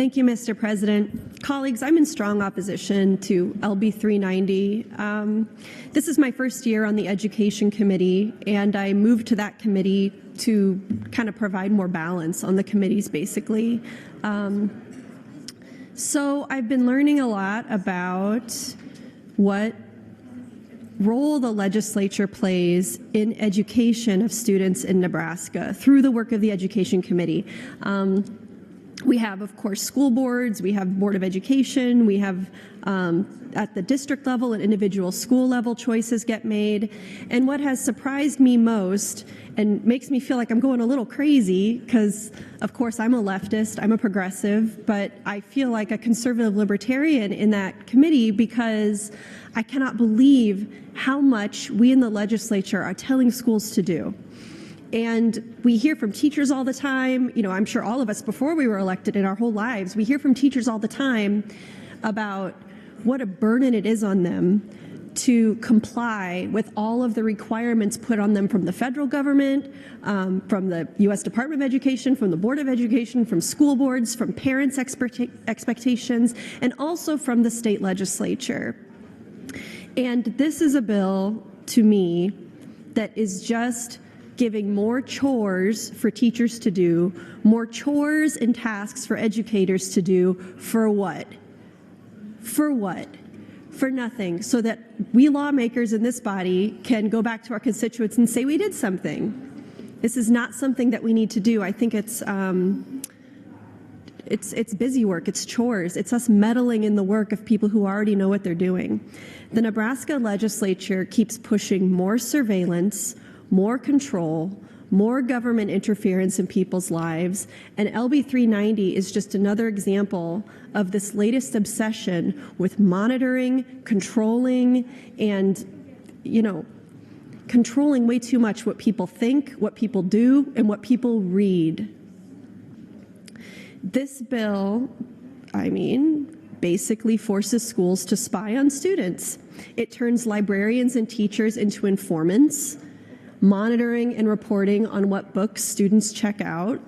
Thank you, Mr. President. Colleagues, I'm in strong opposition to LB390. This is my first year on the Education Committee, and I moved to that committee to kind of provide more balance on the committees, basically. So I've been learning a lot about what role the legislature plays in education of students in Nebraska through the work of the Education Committee. We have, of course, school boards, we have Board of Education, we have at the district level and individual school level choices get made. And what has surprised me most and makes me feel like I'm going a little crazy, because of course I'm a leftist, I'm a progressive, but I feel like a conservative libertarian in that committee because I cannot believe how much we in the legislature are telling schools to do. And we hear from teachers all the time, you know, I'm sure all of us before we were elected in our whole lives, we hear from teachers all the time about what a burden it is on them to comply with all of the requirements put on them from the federal government, from the U.S. Department of Education, from the Board of Education, from school boards, from parents' expectations, and also from the state legislature. And this is a bill, to me, that is just giving more chores for teachers to do, more chores and tasks for educators to do, for what? For what? For nothing, so that we lawmakers in this body can go back to our constituents and say we did something. This is not something that we need to do. I think it's busy work, it's chores, it's us meddling in the work of people who already know what they're doing. The Nebraska legislature keeps pushing more surveillance, more control, more government interference in people's lives, and LB390 is just another example of this latest obsession with monitoring, controlling, and, you know, controlling way too much what people think, what people do, and what people read. This bill, basically forces schools to spy on students. It turns librarians and teachers into informants, monitoring and reporting on what books students check out.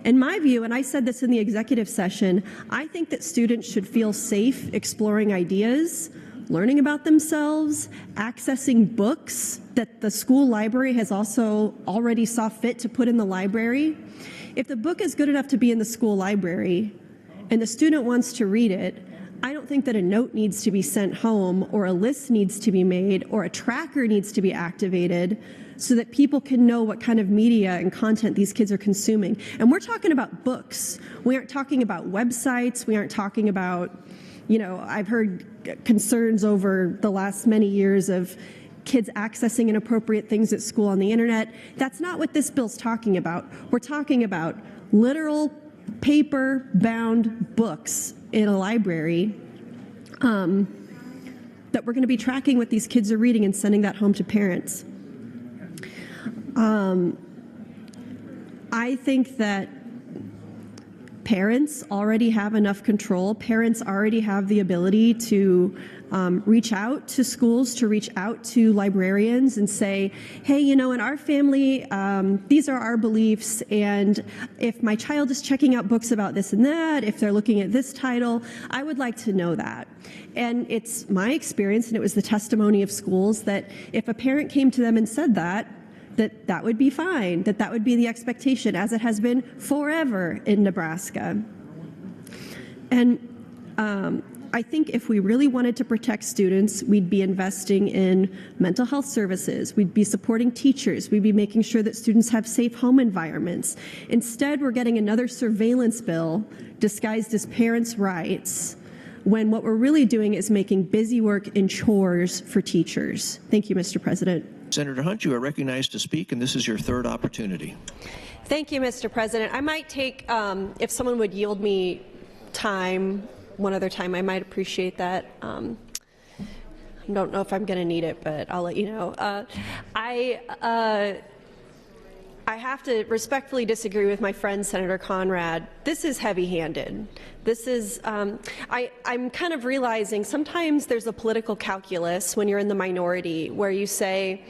In my view, and I said this in the executive session, I think that students should feel safe exploring ideas, learning about themselves, accessing books that the school library has also already saw fit to put in the library. If the book is good enough to be in the school library and the student wants to read it, I don't think that a note needs to be sent home or a list needs to be made or a tracker needs to be activated so that people can know what kind of media and content these kids are consuming. And we're talking about books. We aren't talking about websites. We aren't talking about, you know, I've heard concerns over the last many years of kids accessing inappropriate things at school on the internet. That's not what this bill's talking about. We're talking about literal paper-bound books in a library that we're going to be tracking what these kids are reading and sending that home to parents. I think that parents already have enough control. Parents already have the ability to reach out to schools, to reach out to librarians and say, hey, you know, in our family, these are our beliefs, and if my child is checking out books about this and that, if they're looking at this title, I would like to know that. And it's my experience, and it was the testimony of schools, that if a parent came to them and said that would be fine, that would be the expectation, as it has been forever in Nebraska. And I think if we really wanted to protect students, we'd be investing in mental health services, we'd be supporting teachers, we'd be making sure that students have safe home environments. Instead, we're getting another surveillance bill disguised as parents' rights, when what we're really doing is making busy work in chores for teachers. Thank you, Mr. President. Senator Hunt, you are recognized to speak, and this is your third opportunity. Thank you, Mr. President. I might take, if someone would yield me time, one other time, I might appreciate that. I don't know if I'm going to need it, but I'll let you know. I have to respectfully disagree with my friend Senator Conrad. This is heavy-handed. This is, I'm kind of realizing sometimes there's a political calculus when you're in the minority where you say,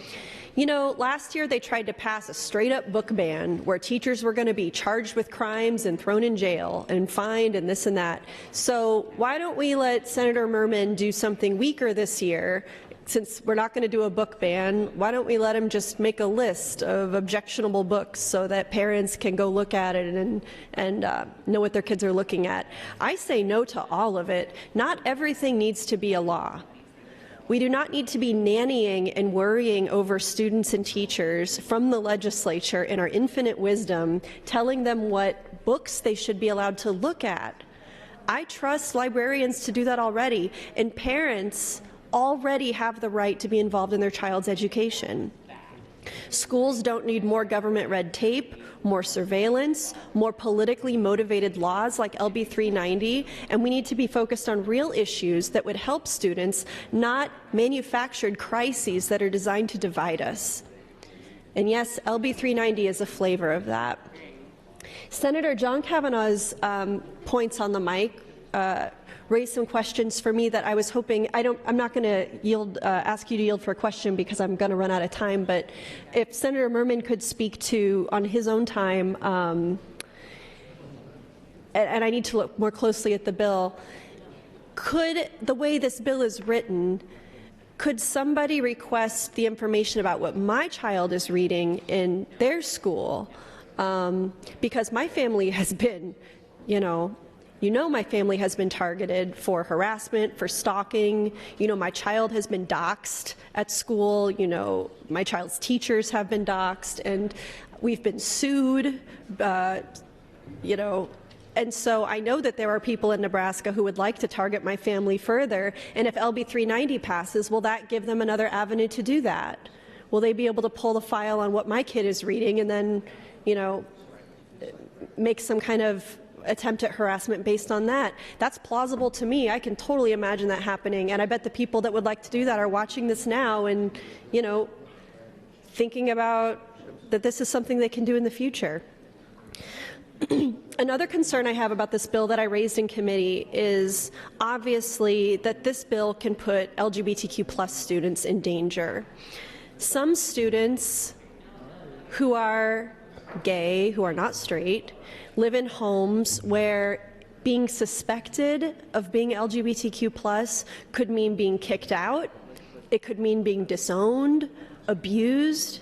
You know, last year they tried to pass a straight-up book ban where teachers were going to be charged with crimes and thrown in jail and fined and this and that. So why don't we let Senator Merman do something weaker this year? Since we're not going to do a book ban, why don't we let him just make a list of objectionable books so that parents can go look at it and know what their kids are looking at? I say no to all of it. Not everything needs to be a law. We do not need to be nannying and worrying over students and teachers from the legislature in our infinite wisdom, telling them what books they should be allowed to look at. I trust librarians to do that already, and parents already have the right to be involved in their child's education. Schools don't need more government red tape, more surveillance, more politically motivated laws like LB390, and we need to be focused on real issues that would help students, not manufactured crises that are designed to divide us. And yes, LB390 is a flavor of that. Senator John Kavanaugh's points on the mic raised some questions for me that I was hoping, I'm not going to ask you to yield for a question because I'm going to run out of time, but if Senator Merman could speak to, on his own time, and I need to look more closely at the bill, could, the way this bill is written, could somebody request the information about what my child is reading in their school? Because my family has been, my family has been targeted for harassment, for stalking. My child has been doxxed at school. My child's teachers have been doxxed, and we've been sued. And so I know that there are people in Nebraska who would like to target my family further. And if LB390 passes, will that give them another avenue to do that? Will they be able to pull the file on what my kid is reading and then, make some kind of attempt at harassment based on that? That's plausible to me. I can totally imagine that happening, and I bet the people that would like to do that are watching this now and, thinking about that this is something they can do in the future. Another concern I have about this bill that I raised in committee is obviously that this bill can put LGBTQ+ students in danger. Some students who are gay, who are not straight, live in homes where being suspected of being LGBTQ+ could mean being kicked out, it could mean being disowned, abused.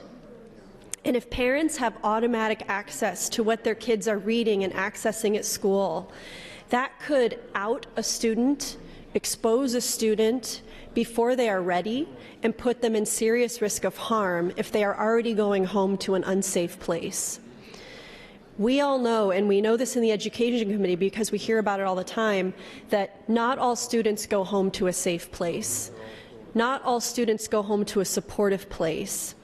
And if parents have automatic access to what their kids are reading and accessing at school, that could out a student, expose a student before they are ready, and put them in serious risk of harm if they are already going home to an unsafe place. We all know, and we know this in the Education Committee because we hear about it all the time, that not all students go home to a safe place. Not all students go home to a supportive place.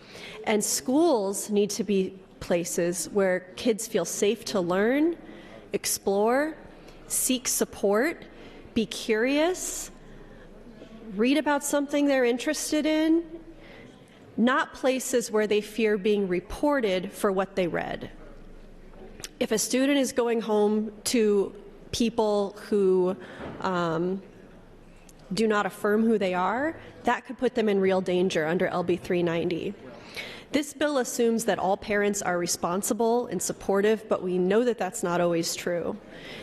And schools need to be places where kids feel safe to learn, explore, seek support, be curious, read about something they're interested in, not places where they fear being reported for what they read. If a student is going home to people who do not affirm who they are, that could put them in real danger under LB390. This bill assumes that all parents are responsible and supportive, but we know that that's not always true.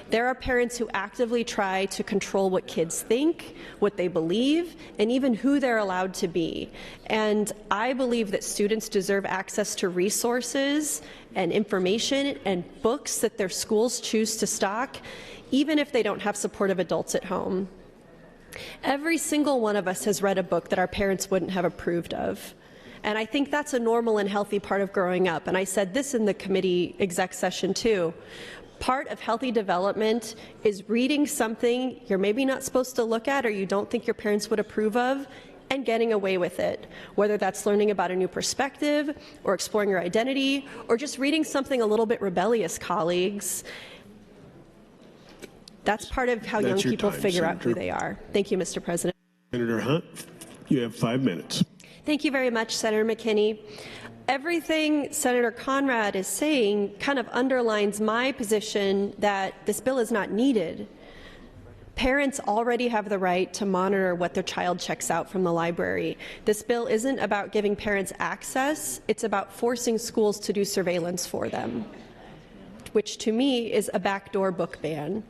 There are parents who actively try to control what kids think, what they believe, and even who they're allowed to be. And I believe that students deserve access to resources and information and books that their schools choose to stock, even if they don't have supportive adults at home. Every single one of us has read a book that our parents wouldn't have approved of. And I think that's a normal and healthy part of growing up. And I said this in the committee exec session too. Part of healthy development is reading something you're maybe not supposed to look at or you don't think your parents would approve of and getting away with it, whether that's learning about a new perspective or exploring your identity or just reading something a little bit rebellious, colleagues. That's part of how young people figure out who they are. Thank you, Mr. President. Senator Hunt, you have 5 minutes. Thank you very much, Senator McKinney. Everything Senator Conrad is saying kind of underlines my position that this bill is not needed. Parents already have the right to monitor what their child checks out from the library. This bill isn't about giving parents access, it's about forcing schools to do surveillance for them, which to me is a backdoor book ban.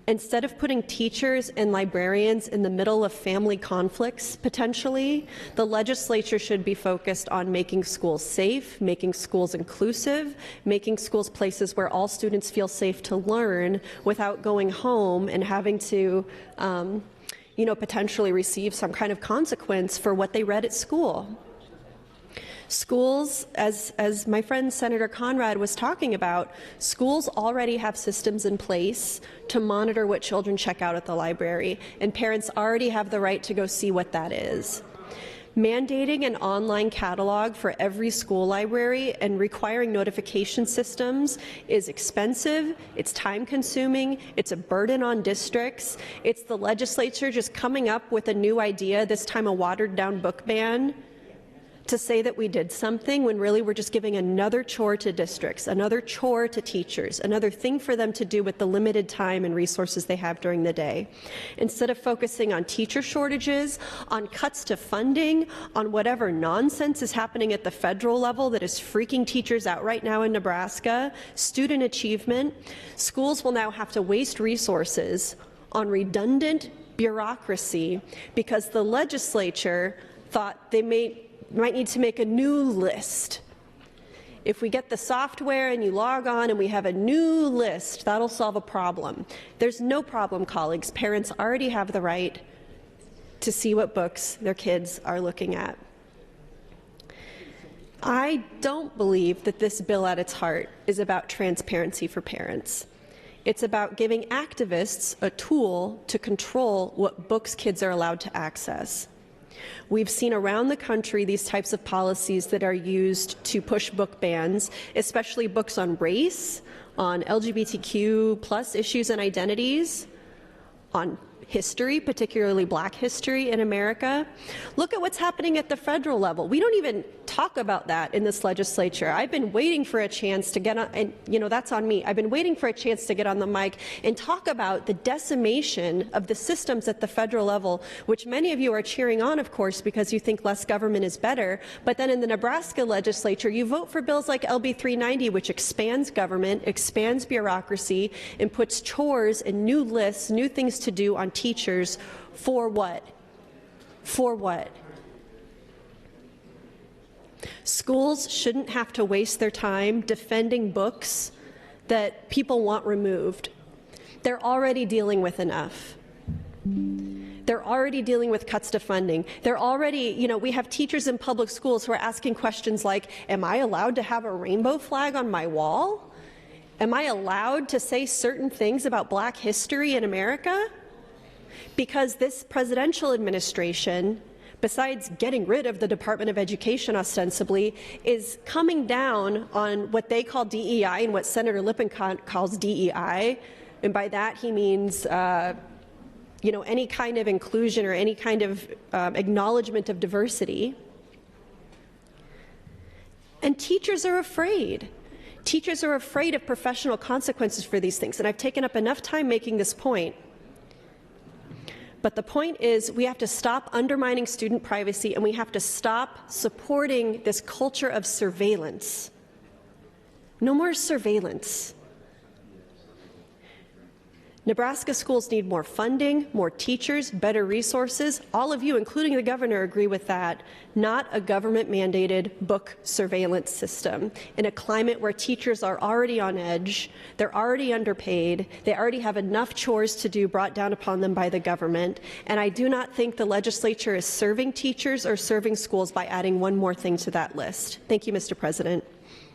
Instead of putting teachers and librarians in the middle of family conflicts, potentially, the legislature should be focused on making schools safe, making schools inclusive, making schools places where all students feel safe to learn without going home and having to, potentially receive some kind of consequence for what they read at school. Schools, as my friend Senator Conrad was talking about, schools already have systems in place to monitor what children check out at the library, and parents already have the right to go see what that is. Mandating an online catalog for every school library and requiring notification systems is expensive, it's time-consuming, it's a burden on districts, it's the legislature just coming up with a new idea, this time a watered-down book ban, to say that we did something when really we're just giving another chore to districts, another chore to teachers, another thing for them to do with the limited time and resources they have during the day. Instead of focusing on teacher shortages, on cuts to funding, on whatever nonsense is happening at the federal level that is freaking teachers out right now in Nebraska, student achievement, schools will now have to waste resources on redundant bureaucracy because the legislature thought they might need to make a new list. If we get the software and you log on and we have a new list, that'll solve a problem. There's no problem, colleagues. Parents already have the right to see what books their kids are looking at. I don't believe that this bill at its heart is about transparency for parents. It's about giving activists a tool to control what books kids are allowed to access. We've seen around the country these types of policies that are used to push book bans, especially books on race, on LGBTQ plus issues and identities, on history, particularly Black history in America. Look at what's happening at the federal level. We don't even talk about that in this legislature. I've been waiting for a chance to get on, and that's on me. I've been waiting for a chance to get on the mic and talk about the decimation of the systems at the federal level, which many of you are cheering on, of course, because you think less government is better. But then in the Nebraska legislature, you vote for bills like LB390, which expands government, expands bureaucracy, and puts chores and new lists, new things to do on teachers for what? For what? Schools shouldn't have to waste their time defending books that people want removed. They're already dealing with enough. They're already dealing with cuts to funding. They're already, we have teachers in public schools who are asking questions like, am I allowed to have a rainbow flag on my wall? Am I allowed to say certain things about Black history in America? Because this presidential administration, besides getting rid of the Department of Education ostensibly, is coming down on what they call DEI and what Senator Lippincott calls DEI. And by that he means, any kind of inclusion or any kind of acknowledgement of diversity. And teachers are afraid. Teachers are afraid of professional consequences for these things. And I've taken up enough time making this point. But the point is, we have to stop undermining student privacy, and we have to stop supporting this culture of surveillance. No more surveillance. Nebraska schools need more funding, more teachers, better resources. All of you, including the governor, agree with that. Not a government-mandated book surveillance system. In a climate where teachers are already on edge, they're already underpaid, they already have enough chores to do brought down upon them by the government, and I do not think the legislature is serving teachers or serving schools by adding one more thing to that list. Thank you, Mr. President.